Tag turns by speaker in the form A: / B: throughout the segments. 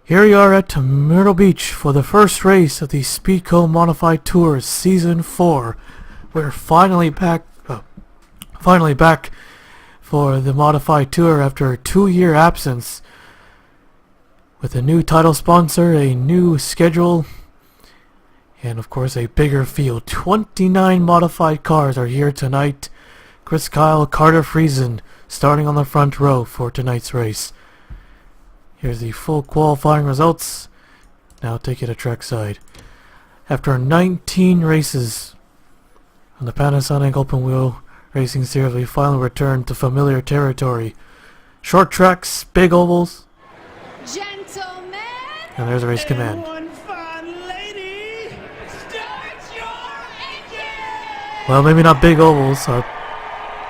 A: Here we are at Myrtle Beach for the first race of the Speedco Modified Tours Season 4. We're finally back for the Modified Tour after a 2-year absence, with a new title sponsor, a new schedule, and of course a bigger field. 29 modified cars are here tonight. Chris Kyle, Carter Friesen starting on the front row for tonight's race. Here's the full qualifying results. Now I'll take you to trackside. After 19 races on the Panasonic Open Wheel Racing Series, we finally returned to familiar territory. Short tracks, big ovals.
B: Gentlemen,
A: And there's a race command.
B: one fine lady, start your engine!
A: Well, maybe not big ovals. Our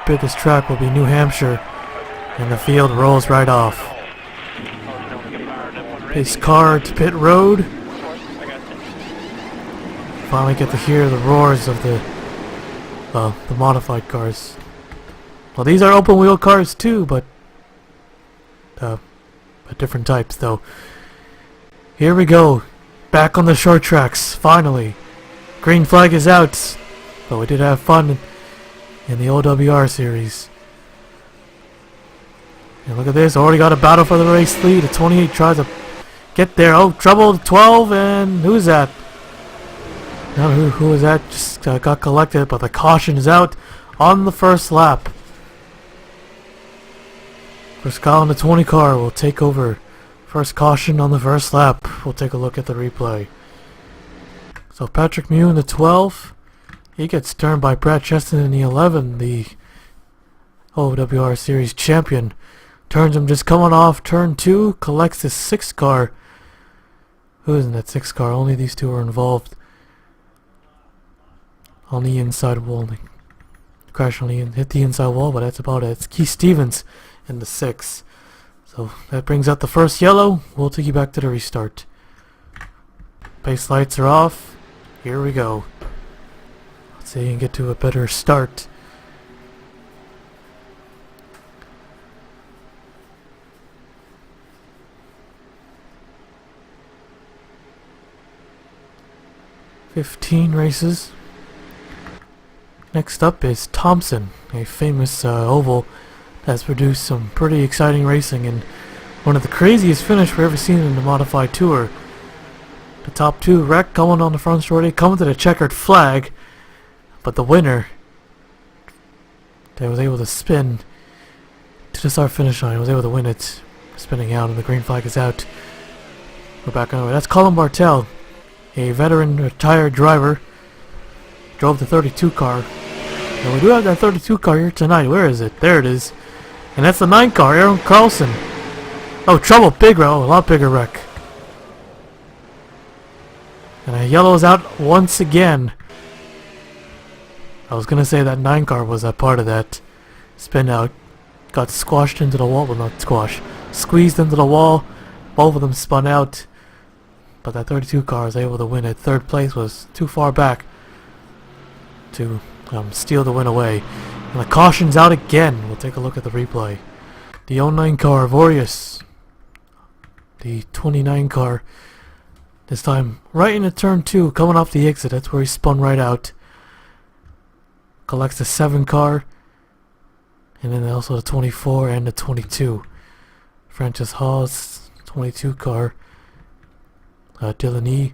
A: biggest track will be New Hampshire, and the field rolls right off. Pace car to pit road. Finally get to hear the roars of the modified cars. Well, these are open wheel cars too, but different types though. Here we go, back on the short tracks. Finally, green flag is out, but we did have fun in the OWR series. And look at this, already got a battle for the race lead. The 28 tries to get there. Oh, trouble, 12, and who's that? Now who was that? Just got collected, but the caution is out on the first lap. First Kyle in the 20 car will take over. First caution on the first lap. We'll take a look at the replay. So Patrick Mew in the 12. He gets turned by Brad Cheston in the 11, the OWR Series champion. Turns him just coming off turn 2, collects his 6 car. Who is in that 6 car? Only these two are involved. On the inside wall. They crash on the hit the inside wall, but that's about it. It's Keith Stevens in the 6. So that brings out the first yellow. We'll take you back to the restart. Pace lights are off. Here we go. Let's see if you can get to a better start. "15 races. Next up is Thompson, a famous oval that's produced some pretty exciting racing and one of the craziest finishes we've ever seen in the Modified Tour. The top 2 wreck going on the front stretch, they come to the checkered flag, but the winner, they was able to spin to the start finish line, was able to win it, spinning out, and the green flag is out. We're back on the way. That's Colin Bartel, a veteran retired driver, drove the 32 car. And we do have that 32 car here tonight. Where is it? There it is. And that's the 9 car, Aaron Carlson. Oh, trouble, big row, a lot bigger wreck. And a yellow is out once again. I was gonna say that 9 car was a part of that spin out. Got squashed into the wall, well not squashed, squeezed into the wall. Both of them spun out. But that 32 car was able to win it. Third place was too far back to steal the win away. And the caution's out again. We'll take a look at the replay. The 09 car, Vorius. The 29 car. This time right into turn 2, coming off the exit. That's where he spun right out. Collects the 7 car. And then also the 24 and the 22. Francis Hawes, 22 car. Dylan E.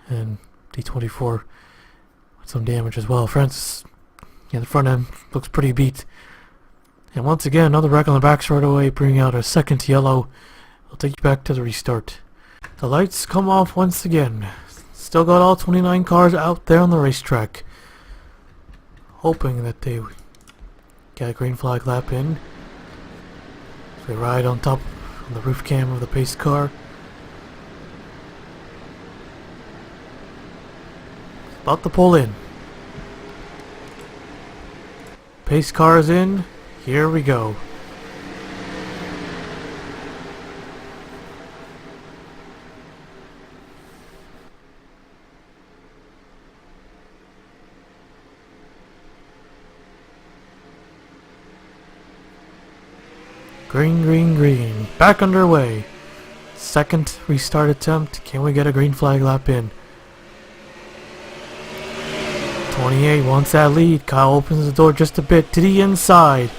A: and D24 with some damage as well. Francis, yeah, the front end looks pretty beat. And once again, another wreck on the back straightaway, bringing out a second yellow. I'll take you back to the restart. The lights come off once again. Still got all 29 cars out there on the racetrack, hoping that they get a green flag lap in. So they ride on top on the roof cam of the pace car. About to pull in. Pace car is in. Here we go. Green, green, green. Back underway. Second restart attempt. Can we get a green flag lap in? 28 wants that lead. Kyle opens the door just a bit to the inside.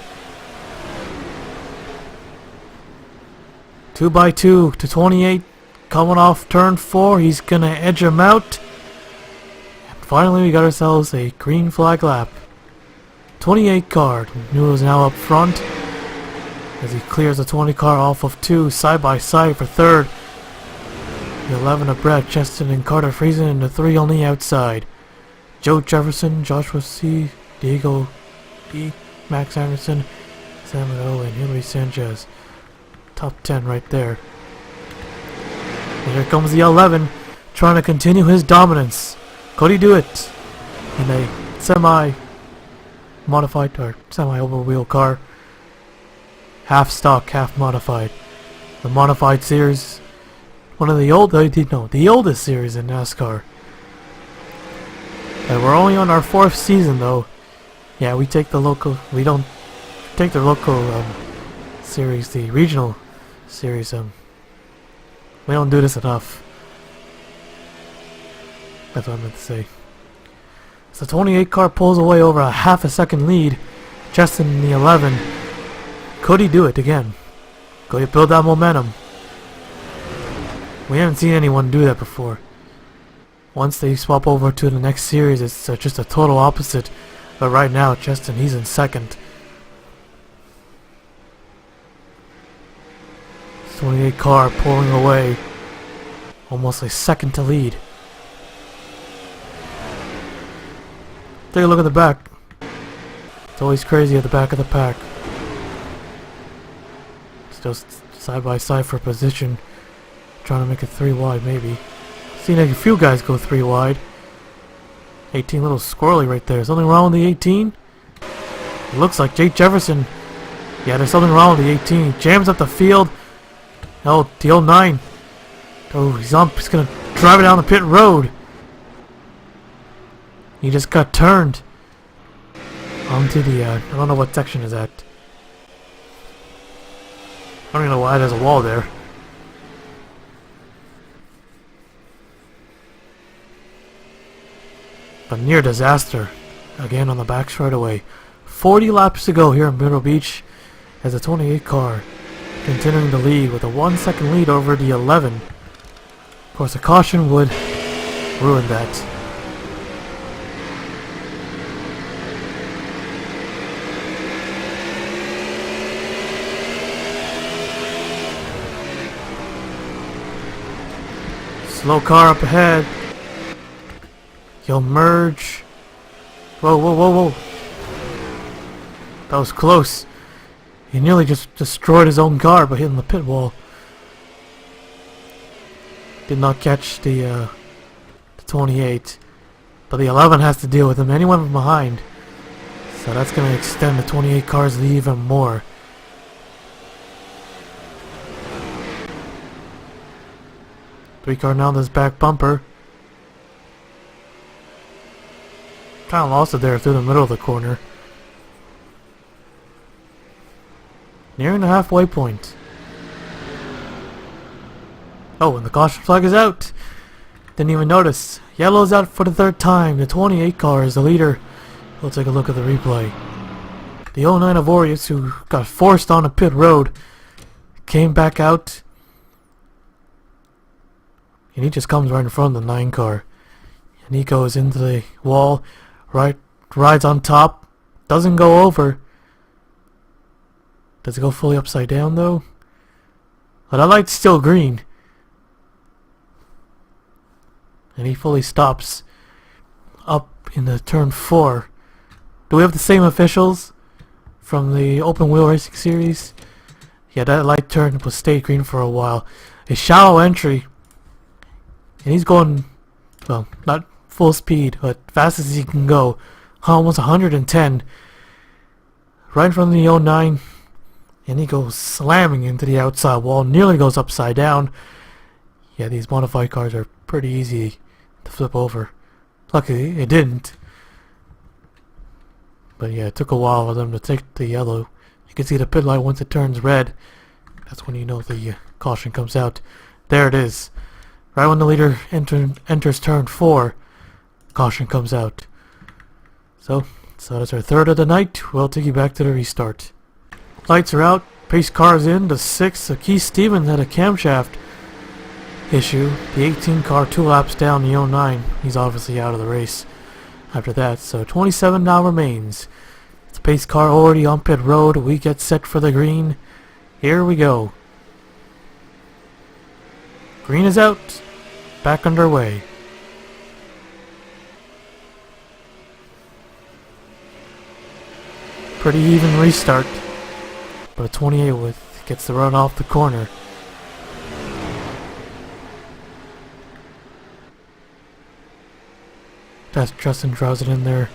A: 2x2 to 28. Coming off turn 4. He's gonna edge him out. And finally we got ourselves a green flag lap. 28 car. Noodle's now up front as he clears the 20 car off of 2 side by side for third. The 11 of Brett, Cheston and Carter Friesen, and the 3 on the outside. Joe Jefferson, Joshua C, Diego D, Max Anderson, Sam O, and Henry Sanchez. Top 10 right there. And here comes the 11, trying to continue his dominance. Could he do it in a semi-modified or semi-overwheel car? Half stock, half modified. The modified series, one of the the oldest series in NASCAR. We're only on our 4th season though. Yeah, we take the local. We don't take the local series, the regional series. We don't do this enough. That's what I meant to say. So 28 car pulls away over a half a second lead. Justin in the 11. Could he do it again? Could he build that momentum? We haven't seen anyone do that before. Once they swap over to the next series, it's just a total opposite. But right now, Justin, he's in second. 28 car pulling away. Almost a second to lead. Take a look at the back. It's always crazy at the back of the pack. Still side by side for position. Trying to make it 3 wide maybe. Seen a few guys go 3 wide. 18 little squirrely right there. Something wrong with the 18? It looks like Jake Jefferson. Yeah, there's something wrong with the 18. Jams up the field. Oh, the 09. Oh, he's gonna drive it down the pit road. He just got turned onto the, I don't know what section is that. I don't even know why there's a wall there. A near disaster. Again on the back straightaway. 40 laps to go here in Myrtle Beach as the 28 car continuing the lead with a 1 second lead over the 11. Of course, a caution would ruin that. Slow car up ahead. He'll merge. Whoa, whoa, whoa, whoa. That was close. He nearly just destroyed his own car by hitting the pit wall. Did not catch the 28. But the 11 has to deal with him. Anyone from behind. So that's going to extend the 28 car's lead even more. Three car now this back bumper. Kind of lost it there through the middle of the corner. Nearing the halfway point. Oh, and the caution flag is out. Didn't even notice. Yellow's out for the 3rd time. The 28 car is the leader. We'll take a look at the replay. The 09 of Aureus, who got forced on a pit road, came back out. And he just comes right in front of the 9 car. And he goes into the wall. Rides on top. Doesn't go over. Does it go fully upside down though? But that light's still green. And he fully stops up in the turn 4. Do we have the same officials from the open wheel racing series? Yeah, that light turn was stayed green for a while. A shallow entry. And he's going, well, not full speed, but fast as he can go. Almost 110. Right in front of the 09. And he goes slamming into the outside wall. Nearly goes upside down. Yeah, these modified cars are pretty easy to flip over. Luckily, it didn't. But yeah, it took a while for them to take the yellow. You can see the pit light once it turns red. That's when you know the caution comes out. There it is. Right when the leader enters turn 4, caution comes out. So that's our third of the night. We'll take you back to the restart. Lights are out. Pace car's in. The 6th. So Keith Stevens had a camshaft issue. The 18 car 2 laps down the 09. He's obviously out of the race after that. So 27 now remains. It's a pace car already on pit road. We get set for the green. Here we go. Green is out. Back underway. Pretty even restart. But a 28 with gets the run off the corner. That's Justin draws it in there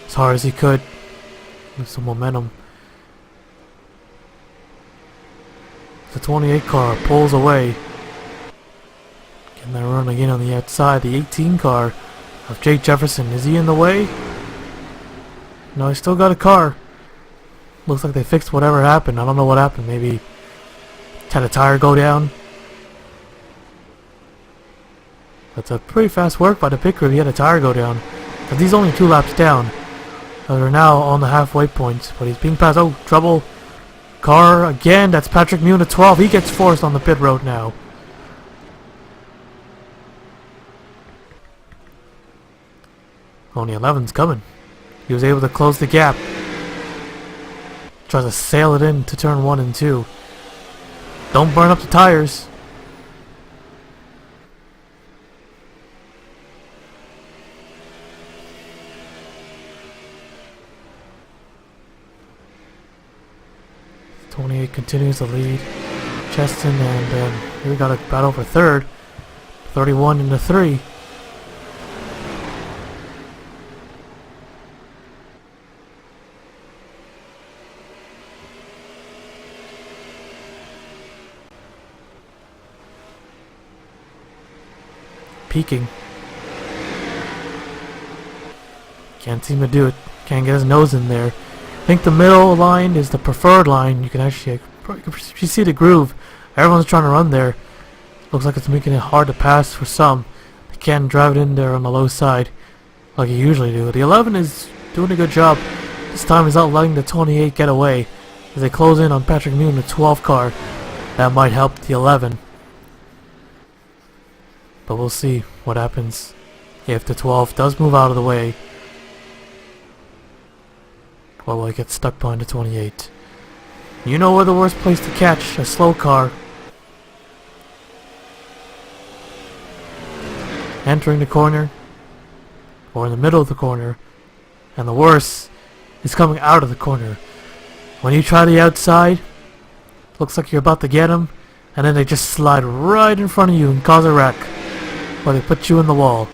A: as hard as he could with some momentum. The 28 car pulls away. Getting that run again on the outside. The 18 car of Jake Jefferson. Is he in the way? No, he's still got a car. Looks like they fixed whatever happened. I don't know what happened. Maybe had a tire go down. That's a pretty fast work by the pit crew. He had a tire go down. But he's only 2 laps down. They're now on the halfway point. But he's being passed. Oh, trouble. Car again. That's Patrick Mune at 12. He gets forced on the pit road now. Only 11's coming. He was able to close the gap. Tries to sail it in to turn 1 and 2. Don't burn up the tires. '28 continues to lead Cheston, and here we got a battle for third. 31 into 3. Peeking. Can't seem to do it. Can't get his nose in there. I think the middle line is the preferred line. You can actually you see the groove. Everyone's trying to run there. Looks like it's making it hard to pass for some. They can't drive it in there on the low side like you usually do. The 11 is doing a good job. This time he's not letting the 28 get away. As they close in on Patrick Mune, the 12 car. That might help the 11. But we'll see what happens if the 12 does move out of the way. Or will it get stuck behind the 28? You know where the worst place to catch a slow car. Entering the corner. Or in the middle of the corner. And the worst is coming out of the corner. When you try the outside, looks like you're about to get them. And then they just slide right in front of you and cause a wreck. Or they put you in the wall.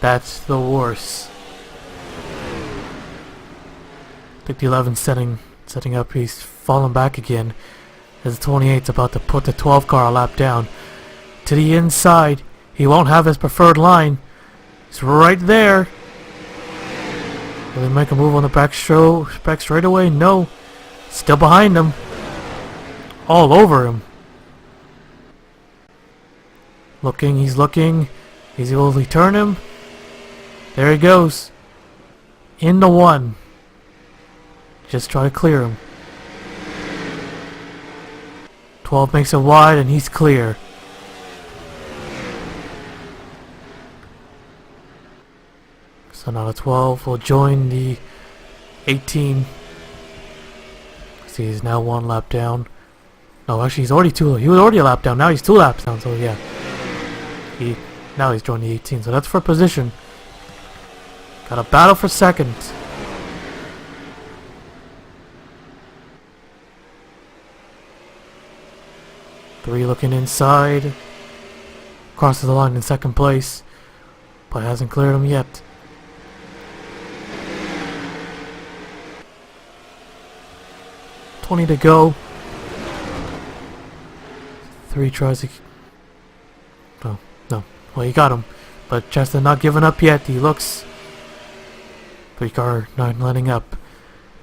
A: That's the worst. I think the 11's setting up. He's falling back again. As the 28's about to put the 12 car a lap down. To the inside. He won't have his preferred line. He's right there. Will he make a move on the back straightaway? No. Still behind him. All over him. Looking, he's looking. He's able to turn him. There he goes. In the 1. Just try to clear him. 12 makes it wide and he's clear. So now the 12 will join the 18. See, he's now 1 lap down. No, actually he's already 2. He was already a lap down. Now he's 2 laps down, so yeah. Now he's joined the 18, so that's for position. Got a battle for second. Three looking inside. Crosses the line in second place, but hasn't cleared him yet. $20 to go. 3 tries to... No. Well, he got him. But Chester not giving up yet. He looks... 3 car not letting up.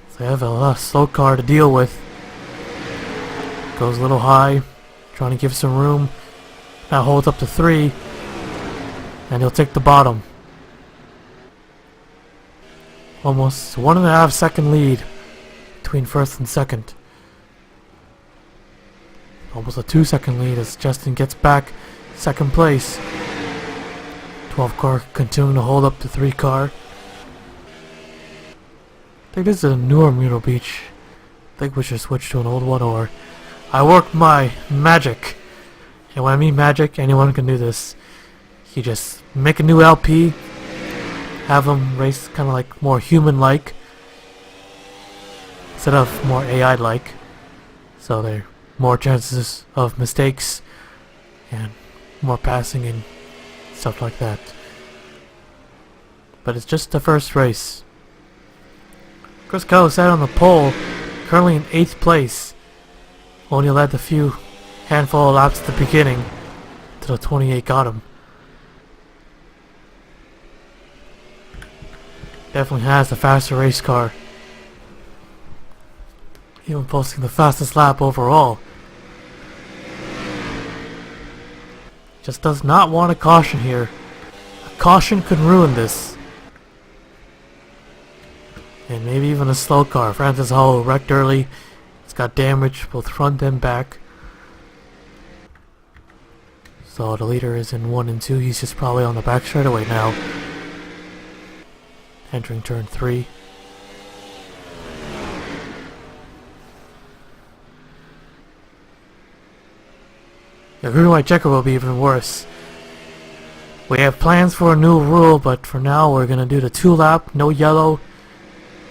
A: So they have a slow car to deal with. Goes a little high. trying to give some room. Now holds up to 3, and he'll take the bottom. Almost 1.5 second lead between first and second. Almost a 2-second lead as Justin gets back second place. 12 car continuing to hold up to 3 car. I think this is a newer Myrtle Beach. I think we should switch to an old one, or I worked my magic. And when I mean magic, anyone can do this. You just make a new LP, have them race kind of like more human-like instead of more AI-like. So there are more chances of mistakes and more passing and stuff like that. But it's just the first race. Chris Kelly sat on the pole, currently in 8th place. Only led the few handful of laps at the beginning till 28 got him. Definitely has the faster race car. Even posting the fastest lap overall. Just does not want a caution here. A caution could ruin this. And maybe even a slow car. Francis Hall wrecked early. It's got damage both front and back. So the leader is in 1 and 2. He's just probably on the back straightaway now. Entering turn 3. The green white checker will be even worse. We have plans for a new rule, but for now we're gonna do the 2-lap, no yellow.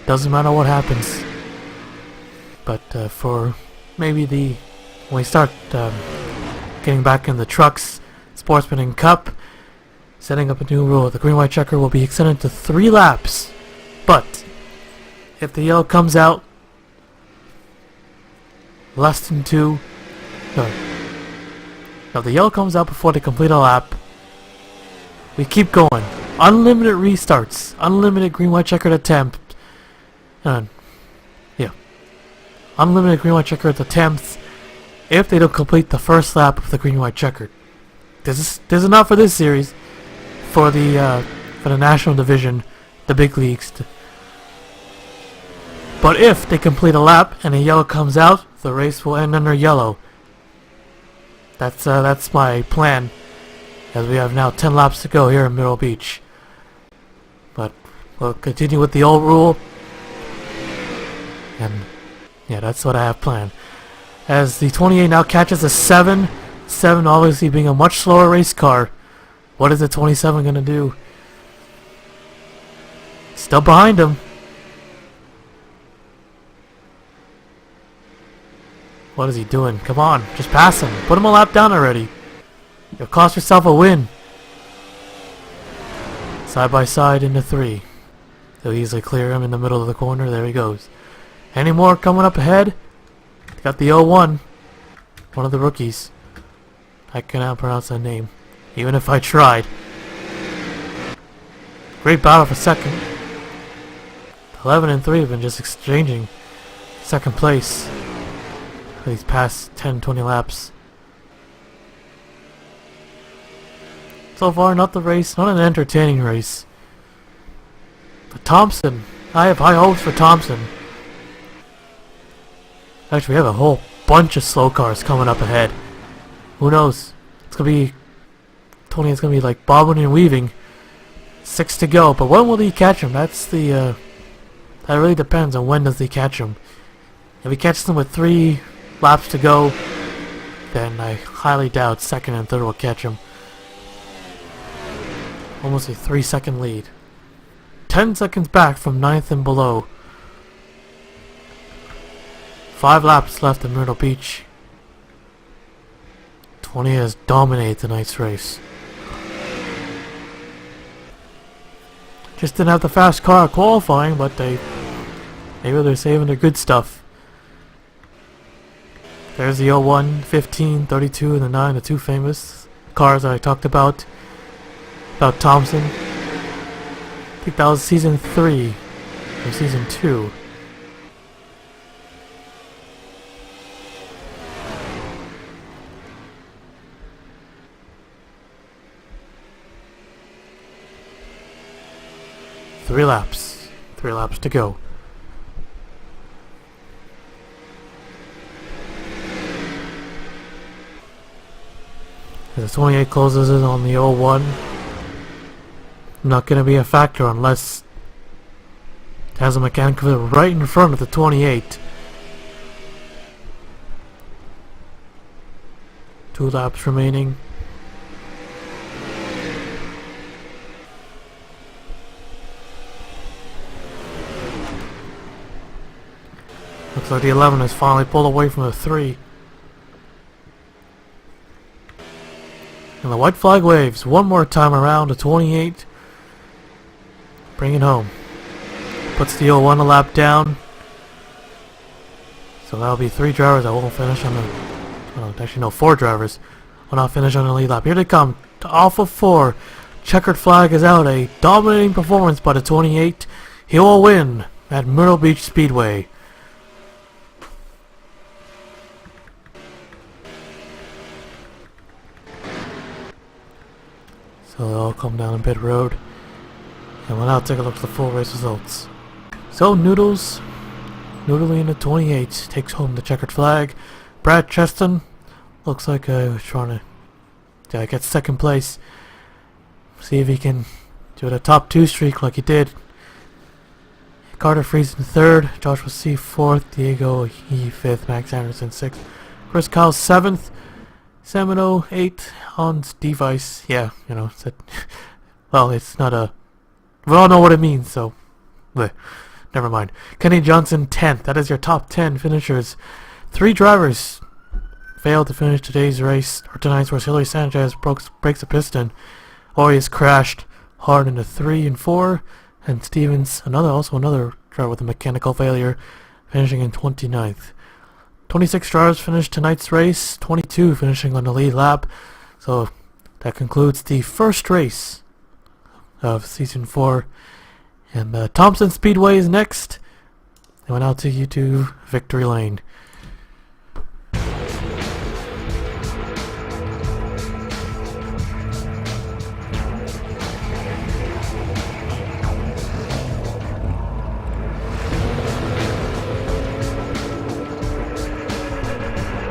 A: Doesn't matter what happens. But for maybe when we start getting back in the trucks, Sportsman and Cup, setting up a new rule. The green white checker will be extended to 3 laps. But if the yellow comes out less than 2, no, if the yellow comes out before they complete a lap, we keep going. Unlimited restarts, unlimited green white checkered attempt. Yeah, unlimited green white checkered attempts if they don't complete the first lap of the green white checkered. This is enough for this series. For the national division, the big leagues. But if they complete a lap and a yellow comes out, the race will end under yellow. That's my plan, as we have now 10 laps to go here in Myrtle Beach. But we'll continue with the old rule, and yeah, that's what I have planned. As the 28 now catches a 7, 7 obviously being a much slower race car. What is the 27 gonna do? Still behind him. What is he doing? Come on, just pass him. Put him a lap down already. You'll cost yourself a win. Side by side into 3. They'll easily clear him in the middle of the corner. There he goes. Any more coming up ahead? Got the 01. One of the rookies. I cannot pronounce that name, even if I tried. Great battle for second. 11 and 3 have been just exchanging second place for these past 10-20 laps. So far, not the race, not an entertaining race. But Thompson, I have high hopes for Thompson. Actually, we have a whole bunch of slow cars coming up ahead. Who knows? It's gonna be Tony. It's gonna be like bobbing and weaving. 6 to go, but when will he catch him? That's the that really depends on when does he catch him. If he catches them with 3 laps to go, then I highly doubt second and third will catch him. Almost a 3-second lead. 10 seconds back from 9th and below. 5 laps left in Myrtle Beach. 20 has dominated tonight's race. Just didn't have the fast car qualifying, but maybe they're saving their good stuff. There's the 01, 15, 32, and the 9, the 2 famous cars that I talked about Thompson. I think that was season 3 or season 2. 3 laps. 3 laps to go. As the 28 closes in on the 01, not going to be a factor unless it has a mechanic right in front of the 28. 2 laps remaining. Looks like the 11 has finally pulled away from the 3. And the white flag waves one more time around to 28. Bring it home. Puts the 01 a lap down. So that'll be 3 drivers that won't finish on the... Oh, actually no, 4 drivers will not finish on the lead lap. Here they come. Off of 4. Checkered flag is out. A dominating performance by the 28. He will win at Myrtle Beach Speedway. So they'll all come down pit road. And we'll now take a look at the full race results. So Noodles, Noodly in the 28 takes home the checkered flag. Brad Cheston looks like he was trying to get second place. See if he can do the top 2 streak like he did. Carter Freeze in 3rd, Joshua C 4th, Diego E 5th, Max Anderson 6th, Chris Kyle 7th, Semino 8th, Hans Device, yeah, you know, it's well, it's not a... We all know what it means, so... Bleh, never mind. Kenny Johnson 10th, that is your top 10 finishers. 3 drivers failed to finish today's race, or tonight's race. Hillary Sanchez breaks a piston. Orius crashed hard into 3 and 4, and Stevens, also another driver with a mechanical failure, finishing in 29th. 26 drivers finished tonight's race, 22 finishing on the lead lap. So that concludes the first race of Season 4. And Thompson Speedway is next. And we'll now take you to Victory Lane.